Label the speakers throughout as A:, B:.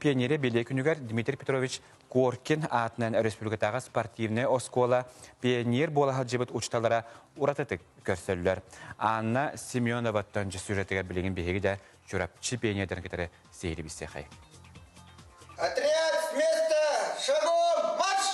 A: Пионере беле күнігер Дмитрий Петрович Коркин атынан республикатағы спортивный оскола пионер болаға жебіт учталара уратытык көрсөлілер. Анна Семеноваттан жүсюретігер білеген бейгі де жүрапчы пионерден кетері сейлі біссе қай.
B: Отряд с места! Шагом! Марш!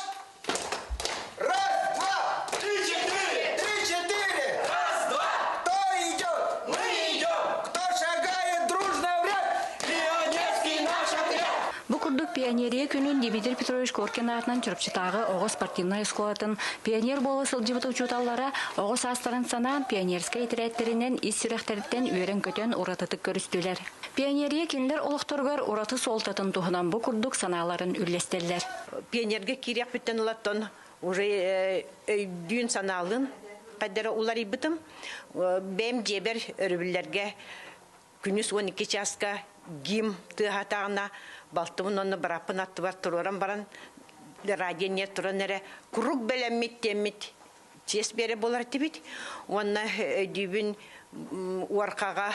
B: Раз, два, три, четыре! Три, четыре! Раз, два! Кто идет? Мы идем! Кто шагает дружно в ряд? Пионерский наш отряд!
C: Бу курдук пионерия күнүн Дмитрий Петрович Коркин атынан чурпчытагы Оғыз спортивный школатын пионер болы сылжыбыты учуталлара Оғыз астарын санаан пионерскай итереттеринен ис сүректерден үйрен көтөн уратытык көрүстүлер. Пионерия кинлер олохторгор ураты солтатын тухунан бу курдук санааларын үллестеллер.
D: Пионерге кирек бүттен улаттан уже дүйін санаалын каддара улар ибытым бем жебер өрүбүллерге күнүс 12 часка гим тыгатагына балтымын оны барапын аттыбар туроран баран радионе туранере курук белеммит теммит чес бере болар тибит онна дүйбүн уаркага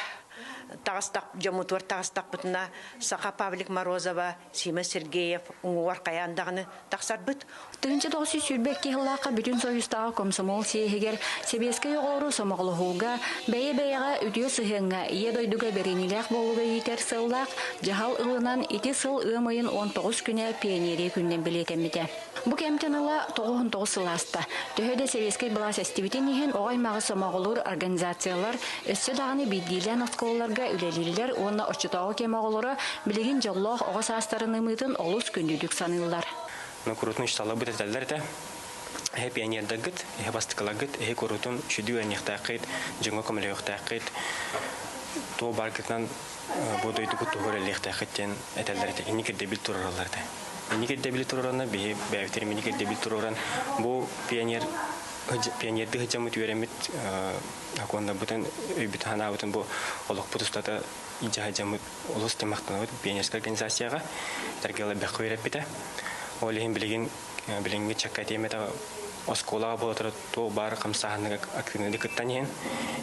D: тагыстак жомутур тагыстак бутуна Саха Павлик Морозова, Сима Сергеев уаркаяндагыны таксарбыт.
C: Тыгынчы тоғысы сүрбекке хыллақа бүтін союстағы комсомол сейхегер себеске yoğoru somоғлығуға, бәйе-бәйеға үдіе сығыңға, ие дойдуға беренилек болуға етер сыллақ, жағал ылынан ити сыл ымайын 19 күне пионерия күннен білетеммеде. Бұ кәмтен ыла 9 сыласта. Төхөде себеске бұлас әстібітен ехен оғаймағы somоғылыр организациялар өссі дағыны биддейлен осколларға үлелілер, оны очытағы кемоғылары білеген жоллақ оғас астарын ымытын олыс күндүдік санылар.
E: Курутун штала бит этелдерде. Пионерда гыт, бастыкала гыт, курутун шүдү энехтакыт, жыңга комлеохтакыт. То баргытан бодойдук тугур элехтакыттен этелдерде нике дебил тураларды. Нике дебил тураларына бәвтер нике дебил тураларан бу пионерды хыжамыт үйрәмит аконда бутан өйбит хана бутан бу олық путустата инжа хыжамыт олыс темақтанабыт пионерская организацияға тәргелі бәқі үйрәп біті. Олеген білінгі чакка темета осколаға болатыры то бар қамсағынығы активнеді күттан ен.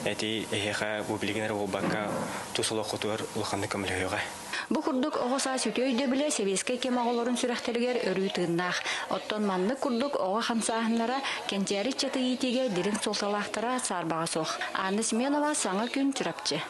E: Әті әйеға бұл білігінер ол баққа тұсылы құтуыр ұлқанды көміліғіға.
C: Бу курдук оғаса сүтөйді біле себеске кемағыларын сүрәқтергер өрі тыыннақ. Оттон манны курдук оға қамсағынлара кенчәрі чаты етеге дирин солталақтыра сарбаға соқ. Анны Семенова саңа күн чүрапчы.